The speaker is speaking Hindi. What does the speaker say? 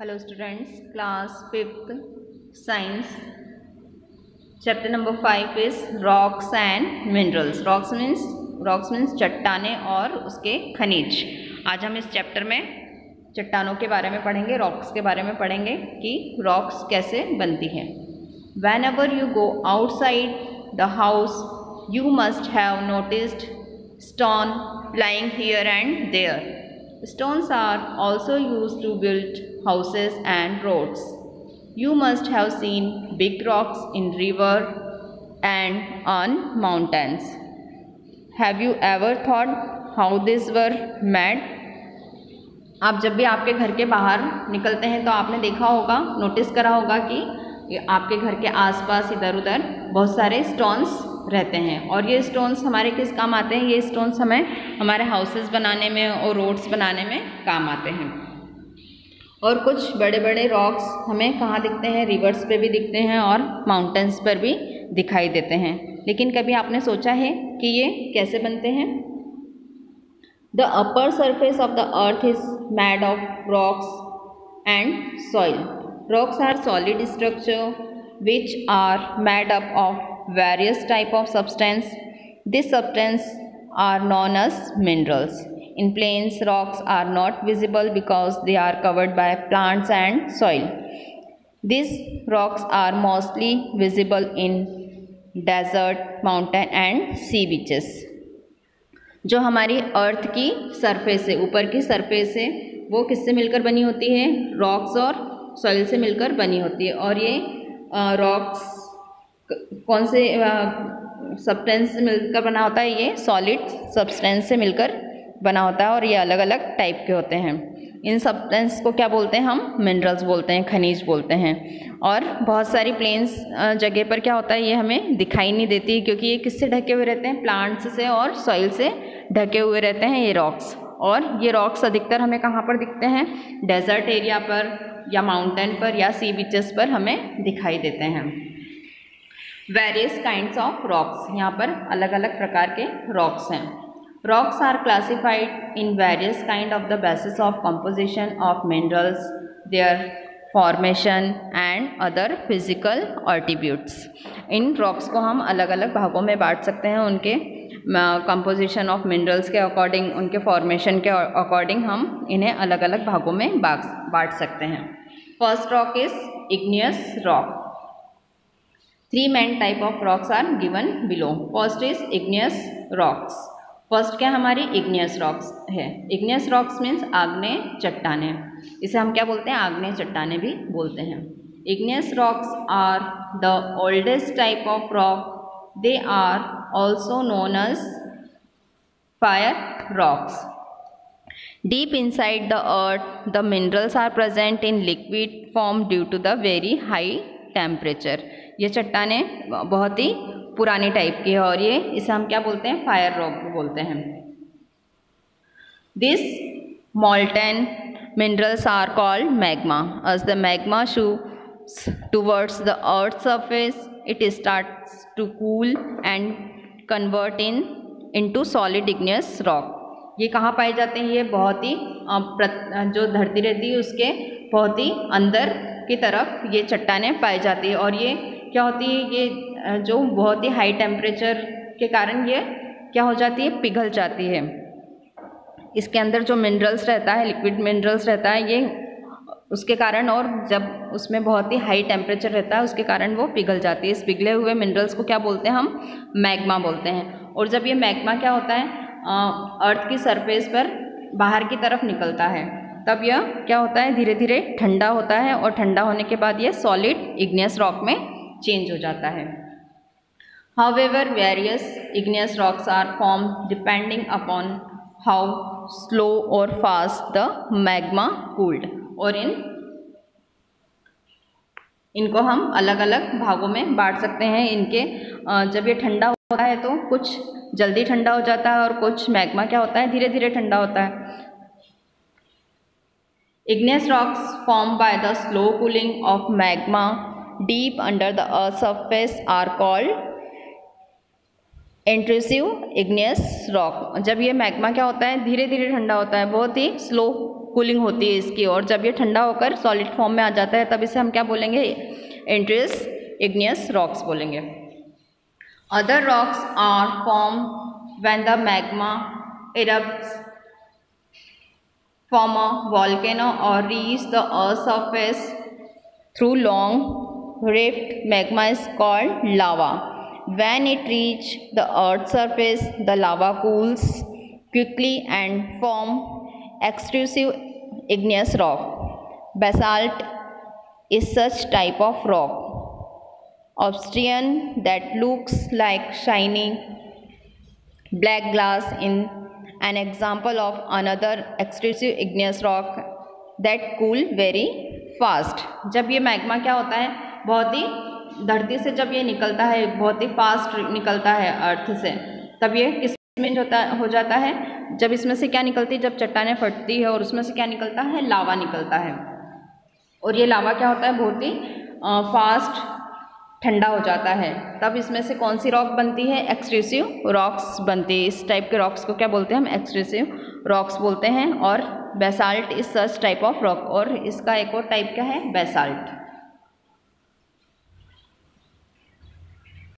Hello students, class 5th science chapter number 5 is rocks and minerals. Rocks means चट्टाने और उसके खनिज। आज हम इस चैप्टर में चट्टानों के बारे में पढ़ेंगे, रॉक्स के बारे में पढ़ेंगे कि रॉक्स कैसे बनती हैं। Whenever you go outside the house, you must have noticed stone lying here and there. Stones are also used to build houses and roads. You must have seen big rocks in river and on mountains. Have you ever thought how these were made? आप जब भी आपके घर के बाहर निकलते हैं तो आपने देखा होगा, नोटिस करा होगा कि आपके घर के आसपास इधर उधर बहुत सारे स्टोन्स रहते हैं और ये स्टोन्स हमारे किस काम आते हैं। ये स्टोन्स हमें हमारे हाउसेस बनाने में और रोड्स बनाने में काम आते हैं। और कुछ बड़े बड़े रॉक्स हमें कहाँ दिखते हैं, रिवर्स पे भी दिखते हैं और माउंटेन्स पर भी दिखाई देते हैं। लेकिन कभी आपने सोचा है कि ये कैसे बनते हैं? The upper surface of the earth is made of rocks and soil. Rocks are solid structure which are made up of various type of substance. These substance are known as minerals. In plains, rocks are not visible because they are covered by plants and soil. These rocks are mostly visible in desert, mountain and sea beaches. जो हमारी अर्थ की सरफेस है, ऊपर की सरफेस है, वो किससे मिलकर बनी होती है? रॉक्स और सॉइल से मिलकर बनी होती है। और ये रॉक्स कौन से सब्सटेंस से मिलकर बना होता है? ये सॉलिड सब्सटेंस से मिलकर बना होता है और ये अलग अलग टाइप के होते हैं। इन सब्सटेंस को क्या बोलते हैं? हम मिनरल्स बोलते हैं, खनिज बोलते हैं। और बहुत सारी प्लेन्स जगह पर क्या होता है, ये हमें दिखाई नहीं देती क्योंकि ये किससे ढके हुए रहते हैं? प्लांट्स से और सॉइल से ढके हुए रहते हैं ये रॉक्स। और ये रॉक्स अधिकतर हमें कहाँ पर दिखते हैं? डेजर्ट एरिया पर या माउंटेन पर या सी बीचेस पर हमें दिखाई देते हैं। वेरियस काइंड्स ऑफ रॉक्स, यहाँ पर अलग अलग प्रकार के रॉक्स हैं। Rocks are classified in various kind of the basis of composition of minerals, their formation and other physical attributes. इन रॉक्स को हम अलग अलग भागों में बांट सकते हैं, उनके कंपोजिशन ऑफ मिनरल्स के अकॉर्डिंग, उनके फॉर्मेशन के अकॉर्डिंग हम इन्हें अलग अलग भागों में बांट सकते हैं। First rock is igneous rock. 3 main type of rocks are given below. First is igneous rocks. First क्या हमारी इग्नियस रॉक्स है? इग्नियस रॉक्स मीन्स आग्नेय चट्टाने। इसे हम क्या बोलते हैं? आग्नेय चट्टाने भी बोलते हैं। Igneous rocks are the oldest type of rock. They are also known as fire rocks. Deep inside the earth, the minerals are present in liquid form due to the very high temperature. ये चट्टाने बहुत ही पुरानी टाइप की है और ये इसे हम क्या बोलते हैं? फायर रॉक बोलते हैं। This molten minerals are called magma. As the magma shoots towards the earth's surface, it starts to cool and convert into solid igneous rock. ये कहाँ पाए जाते हैं? ये बहुत ही जो धरती रहती है उसके बहुत ही अंदर की तरफ ये चट्टाने पाई जाती है। और ये क्या होती है? ये जो बहुत ही हाई टेम्परेचर के कारण ये क्या हो जाती है? पिघल जाती है। इसके अंदर जो मिनरल्स रहता है, लिक्विड मिनरल्स रहता है, ये उसके कारण, और जब उसमें बहुत ही हाई टेम्परेचर रहता है उसके कारण वो पिघल जाती है। इस पिघले हुए मिनरल्स को क्या बोलते हैं? हम मैग्मा बोलते हैं। और जब ये मैग्मा क्या होता है? अर्थ की सरफेस पर बाहर की तरफ निकलता है, तब यह क्या होता है? धीरे धीरे ठंडा होता है और ठंडा होने के बाद ये सॉलिड इग्नियस रॉक में चेंज हो जाता है। However, various igneous rocks are formed depending upon how slow or fast the magma cooled. और इनको हम अलग अलग भागों में बांट सकते हैं। इनके जब ये ठंडा होता है तो कुछ जल्दी ठंडा हो जाता है और कुछ मैग्मा क्या होता है? धीरे धीरे ठंडा होता है। Igneous rocks formed by the slow cooling of magma deep under the earth's surface are called intrusive igneous rock. जब ये मैग्मा क्या होता है? धीरे धीरे ठंडा होता है, बहुत ही स्लो कूलिंग होती है इसकी, और जब ये ठंडा होकर सॉलिड फॉर्म में आ जाता है तब इसे हम क्या बोलेंगे, इंट्रस इग्नियस रॉक्स बोलेंगे। Other rocks are form when the magma erupts from a volcano or reach the earth's surface through long rift. Magma is called lava. When it reaches the earth's surface, the lava cools quickly and form extrusive igneous rock. Basalt is such type of rock. Obsidian that looks like shiny black glass in an example of another extrusive igneous rock that cool very fast. जब ये मैग्मा क्या होता है, बहुत ही धरती से जब ये निकलता है, बहुत ही फास्ट निकलता है अर्थ से, तब ये किस में हो जाता है, जब इसमें से क्या निकलती है, जब चट्टानें फटती है और उसमें से क्या निकलता है, लावा निकलता है। और ये लावा क्या होता है, बहुत ही फास्ट ठंडा हो जाता है, तब इसमें से कौन सी रॉक बनती है, एक्सट्रूसिव रॉक्स बनती है। इस टाइप के रॉक्स को क्या बोलते हैं हम, एक्सट्रूसिव रॉक्स बोलते हैं। और basalt is such type of rock, और इसका एक और टाइप क्या है, बेसाल्ट।